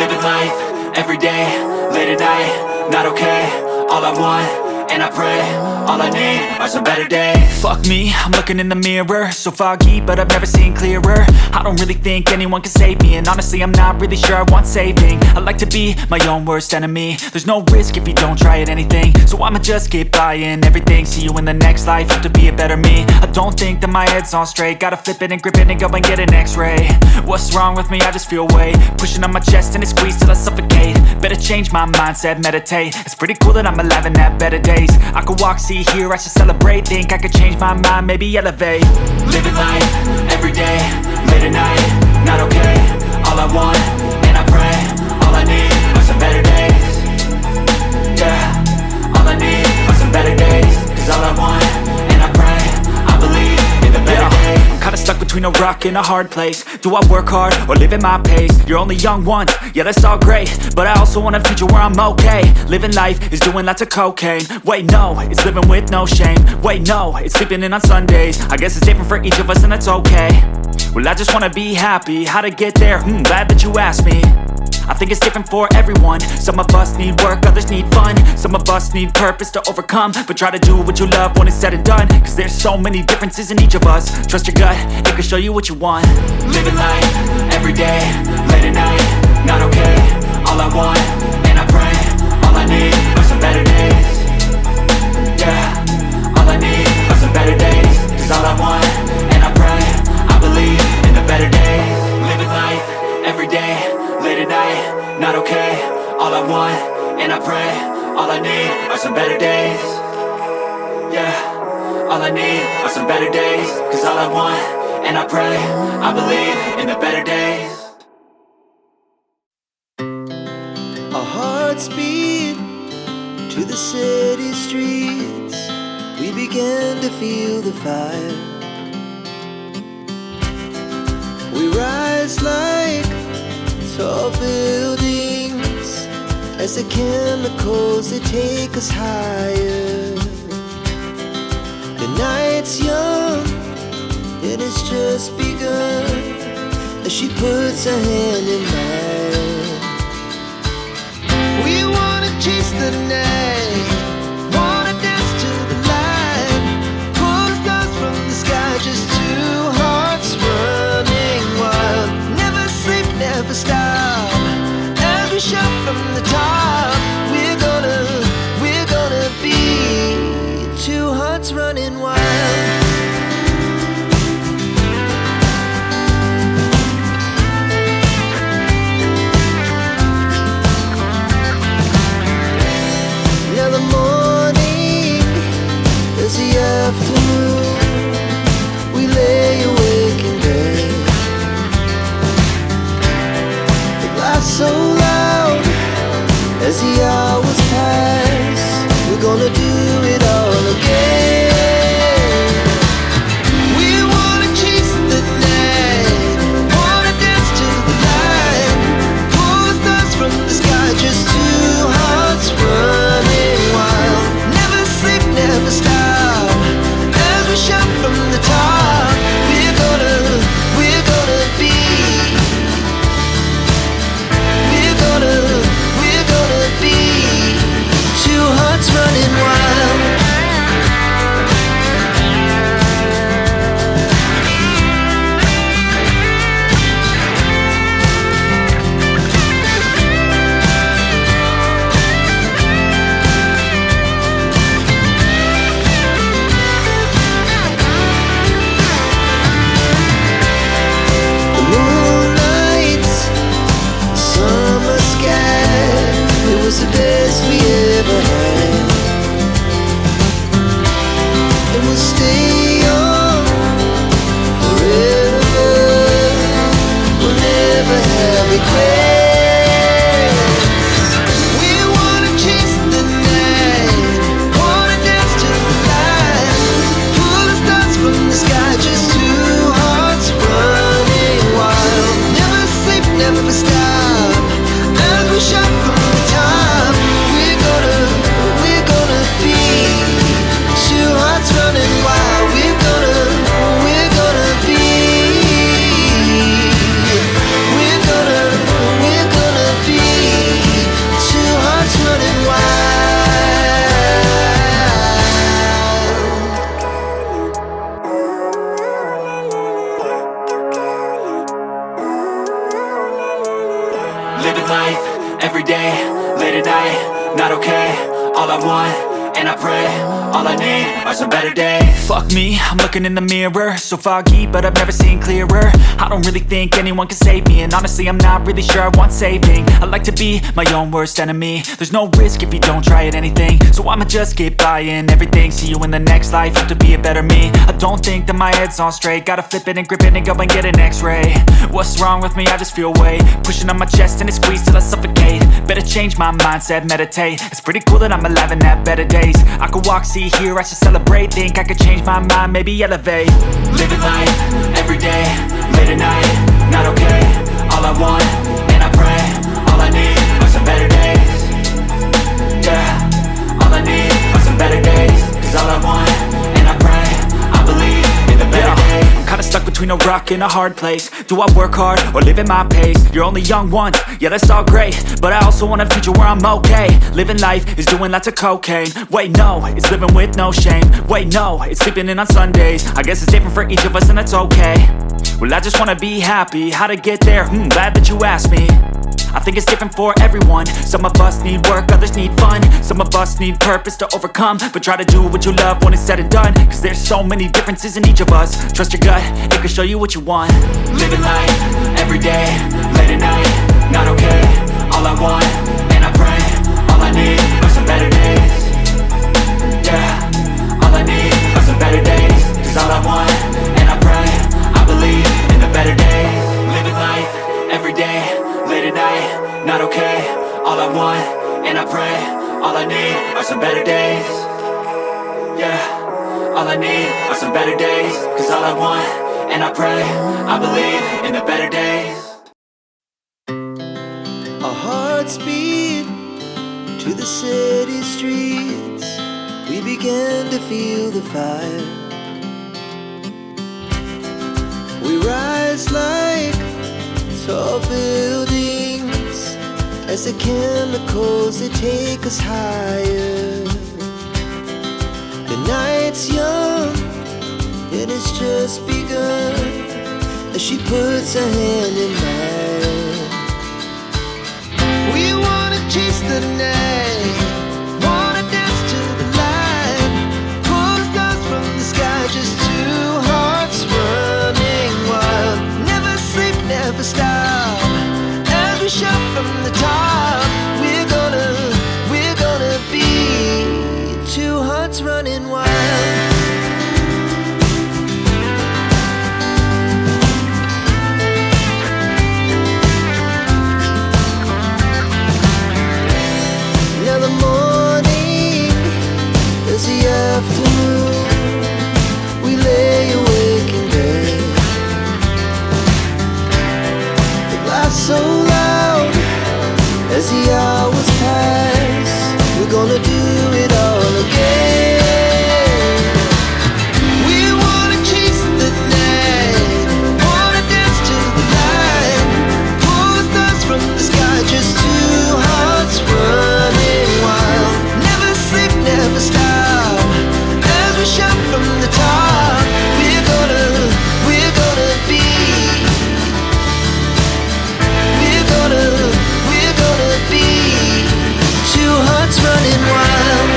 Living life, everyday, late at night, not okay. All I want, and I pray, all I need are some better days. Fuck me, I'm looking in the mirror, so foggy, but I've never seen clearer. I don't really think anyone can save me, and honestly I'm not really sure I want saving. I like to be my own worst enemy. There's no risk if you don't try at anything, so I'ma just keep buying everything. See you in the next life, have to be a better me. I don't think that my head's on straight, gotta flip it and grip it and go and get an x-ray. What's wrong with me? I just feel weight pushing on my chest and it squeezes till I suffocate. Better change my mindset, meditate. It's pretty cool that I'm alive and have better days. I could walk, see, hear, I should celebrate. Think I could change my mind, maybe elevate. Living life, everyday, late at night, not okay. All I want, and I pray, all I need are some better days. Yeah, all I need are some better days. Cause all I want, and I pray, I believe in the better days. I'm kinda stuck between a rock and a hard place. Do I work hard or live at my pace? You're only young once, yeah that's all great, but I also want a future where I'm okay. Living life is doing lots of cocaine. Wait no, it's living with no shame. Wait no, it's sleeping in on Sundays. I guess it's different for each of us and that's okay. Well I just wanna be happy, how to get there? Glad that you asked me. I think it's different for everyone. Some of us need work, others need fun. Some of us need purpose to overcome. But try to do what you love when it's said and done. Cause there's so many differences in each of us. Trust your gut, it can show you what you want. Living life, everyday, late at night, not okay. All I want, and I pray, all I need are some better days. Yeah, all I need are some better days. Cause all I want, and I pray, I believe in the better days. Living life, everyday, late at night, not okay. All I want, and I pray, all I need are some better days. Yeah, all I need are some better days. Cause all I want, and I pray, I believe in the better days. Our hearts beat to the city streets. We began to feel the fire. We rise like tall buildings as the chemicals they take us higher. The night's young and it's just begun as she puts her hand in mine. We wanna chase the night, wanna dance to the light, pull the stars from the sky, just two hearts running wild. Never sleep, never stop, as we shout from the top. We're gonna be two hearts running wild. living life, everyday, late at night, not okay. All I want, and I pray, all I need are some better days. Fuck me, I'm looking in the mirror, so foggy, but I've never seen clearer. I don't really think anyone can save me, and honestly I'm not really sure I want saving. I like to be my own worst enemy. There's no risk if you don't try at anything, so I'ma just keep buying everything. See you in the next life, hope to be a better me. I don't think that my head's on straight, gotta flip it and grip it and go and get an x-ray. What's wrong with me? I just feel weight pushing on my chest and it squeezes till I suffocate. Better change my mindset, meditate. It's pretty cool that I'm alive and have better days. I could walk, see, hear, I should celebrate. Think I could change my mind, maybe elevate. Living life, everyday, late at night, not okay. All I want, and I pray, all I need are some better days. Yeah, all I need are some better days. Cause all I want, and I pray, I believe in the better days. I'm kinda stuck between a rock and a hard place. Do I work hard or live at my pace? You're only young once, yeah that's all great, but I also want a future where I'm okay. Living life is doing lots of cocaine. Wait no, it's living with no shame. Wait no, it's sleeping in on Sundays. I guess it's different for each of us and that's okay. Well I just wanna be happy, how to get there? Glad that you asked me. I think it's different for everyone. Some of us need work, others need fun. Some of us need purpose to overcome. But try to do what you love when it's said and done. Cause there's so many differences in each of us. Trust your gut, it can show you what you want. Living life, everyday, late at night, not okay. All I want, and I pray, all I need are some better days. Yeah, all I need are some better days. Cause all I want, and I pray, I believe in the better days. Living life, everyday, late at night, not okay. All I want, and I pray, all I need are some better days. Yeah, all I need are some better days. Cause all I want, and I pray, I believe in the better days. Our hearts beat to the city streets. We began to feel the fire. We rise like tall buildings as the chemicals, they take us higher. The night's young and it's just begun as she puts her hand in mine. We wanna chase the night, wanna dance to the light, pull the stars from the sky, just two hearts running wild. Never sleep, never stop, as we shout from the top. We're gonna be two hearts running wild. Now the morning is the afternoon. We lay awake in bed. The laughs so loud as the hours pass. We're gonna do it all again. We wanna chase the night, wanna dance to the light, pull the stars from the sky, just two hearts running wild. Never sleep, never stop, as we shout from the top. We're gonna be, we're gonna be two hearts running wild.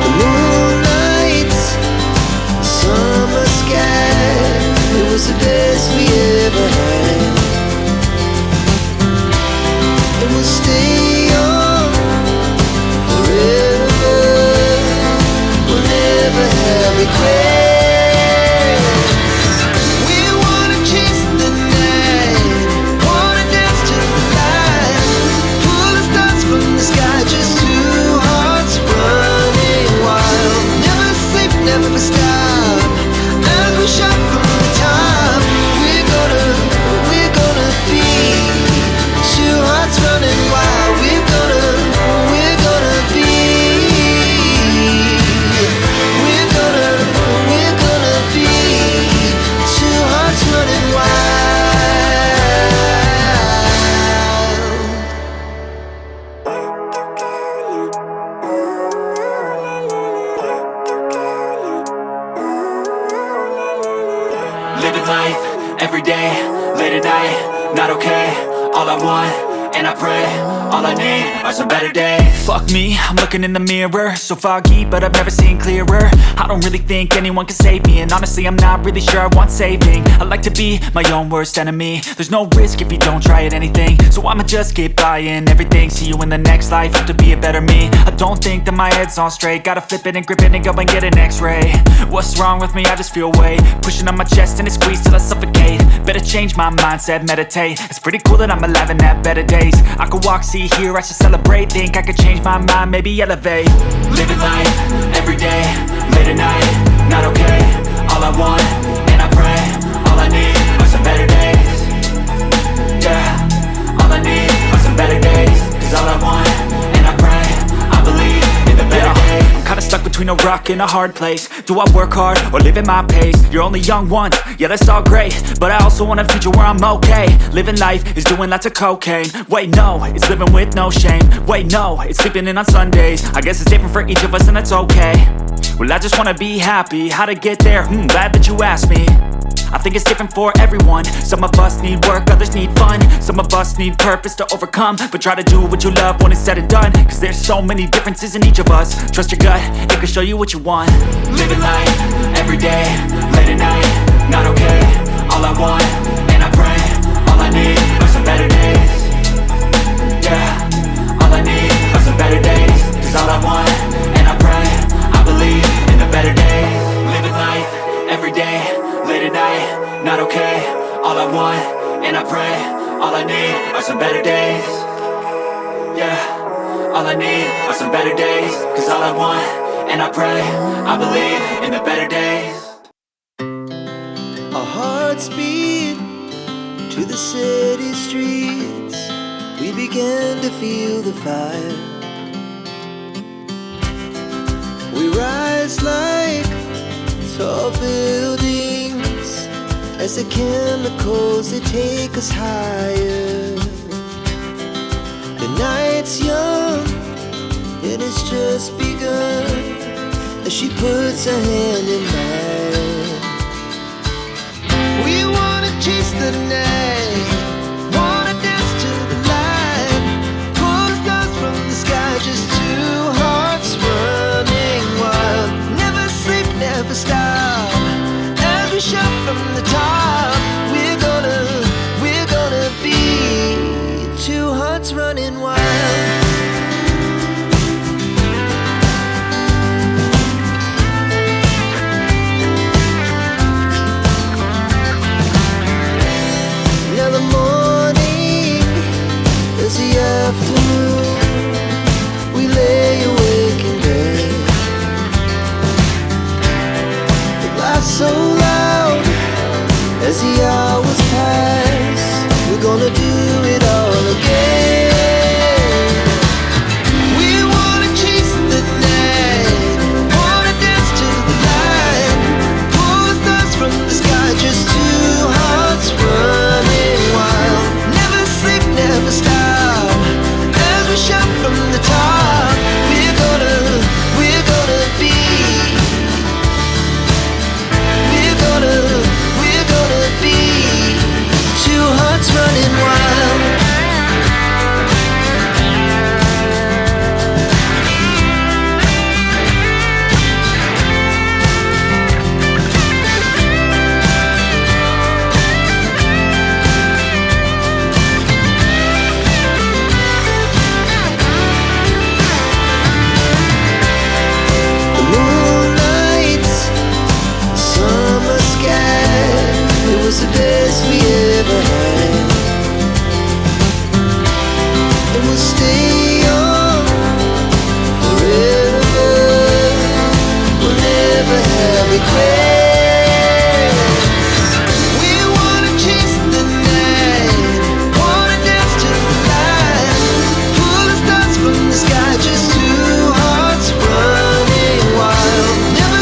The moonlight, summer sky, it was the best we ever had. And we'll stay young forever. We'll never have regrets. We wanna chase the night, wanna dance to the light, pull the stars from the sky, just two hearts running wild. Never sleep, never stop, as we shout from the top. We're gonna be two hearts running wild. We're gonna be, we're gonna be Living life, everyday, late at night, not okay. All I want, and I pray, all I need are some better days. Fuck me, I'm looking in the mirror, so foggy, but I've never seen clearer. I don't really think anyone can save me, and honestly I'm not really sure I want saving. I like to be my own worst enemy. There's no risk if you don't try at anything, so I'ma just keep buying everything. See you in the next life, hope to be a better me. I don't think that my head's on straight, gotta flip it and grip it and go and get an x-ray. What's wrong with me? I just feel weight pushing on my chest and it squeezes till I suffocate. Better change my mindset, meditate. It's pretty cool that I'm alive and have better days. I could walk, see, hear, I should celebrate. Think I could change my mind, maybe elevate. Living life, everyday, late at night, not okay. All I want, and I pray, all I need are some better days. Yeah, all I need are some better days. Cause all I want, and I pray, I believe in the better days. I'm kinda stuck between a rock and a hard place. Do I work hard or live at my pace? You're only young once, yeah that's all great, but I also want a future where I'm okay. Living life is doing lots of cocaine. Wait no, it's living with no shame. Wait no, it's sleeping in on Sundays. I guess it's different for each of us and that's okay. Well I just wanna be happy, how to get there? Glad that you asked me. I think it's different for everyone. Some of us need work, others need fun. Some of us need purpose to overcome. But try to do what you love when it's said and done. Cause there's so many differences in each of us. Trust your gut, it can show you what you want. Living life, everyday, late at night, not okay. All I want, and I pray, all I need are some better days. Yeah, all I need are some better days. Cause all I want, and I pray, I believe in the better days. Living life, everyday, late at night, not okay. All I want, and I pray, all I need are some better days. Yeah, all I need are some better days. Cause all I want, and I pray, I believe in the better days. Our hearts beat to the city streets. We began to feel the fire. We rise like tall buildings as the chemicals, they take us higher. The night's young, it has just begun as she puts her hand in mine. We wanna chase the night, wanna dance to the light, pull the stars from the sky, just two hearts running wild. Never sleep, never stop, as we shout from the top. We're gonna be two hearts running wild. Now the morning is the afternoon. We lay awake in bed. The laughs so loud as the hours pass. We're gonna do it all again. We wanna chase the night, wanna dance to the light, pull the stars from the sky, just two hearts running wild. Never sleep, never stop, as we shout from the top. We're gonna be, we're gonna be two hearts running wild. The moonlight, the summer sky, it was the best we ever had. And we'll stay young forever. We'll never have regrets. We wanna chase the night, wanna dance to the light, pull the stars from the sky, just two hearts running wild. Never.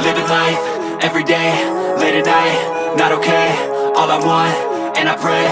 Living life, everyday, late at night, not okay. All I want, and I pray.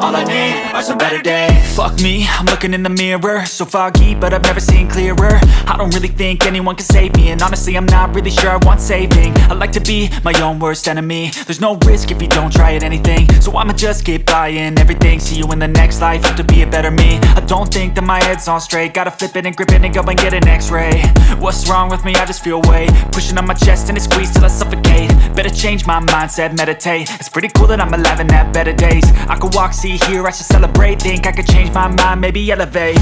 All I need are some better days. Fuck me, I'm looking in the mirror, so foggy, but I've never seen clearer. I don't really think anyone can save me, and honestly I'm not really sure I want saving. I like to be my own worst enemy. There's no risk if you don't try at anything, so I'ma just keep buying everything. See you in the next life, have to be a better me. I don't think that my head's on straight, gotta flip it and grip it and go and get an x-ray. What's wrong with me? I just feel weight pushing on my chest and it squeezes till I suffocate. Better change my mindset, meditate. It's pretty cool that I'm alive and have better days. I could walk, see, hear, I should celebrate. Think I could change my mind, maybe elevate.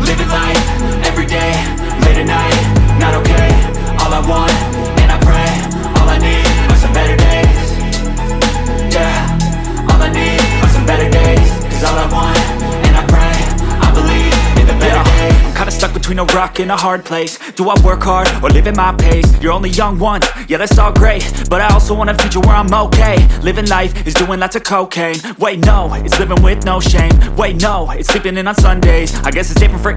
Living life, everyday, late at night, not okay. All I want, and I pray, all I need are some better days. Yeah, all I need are some better days. Cause all I want, and I pray, I believe in the better days. I'm kinda stuck between a rock and a hard place. Do I work hard or live at my pace? You're only young once, yeah that's all great, but I also want a future where I'm okay. Living life is doing lots of cocaine. Wait no, it's living with no shame. Wait no, it's sleeping in on Sundays. I guess it's different for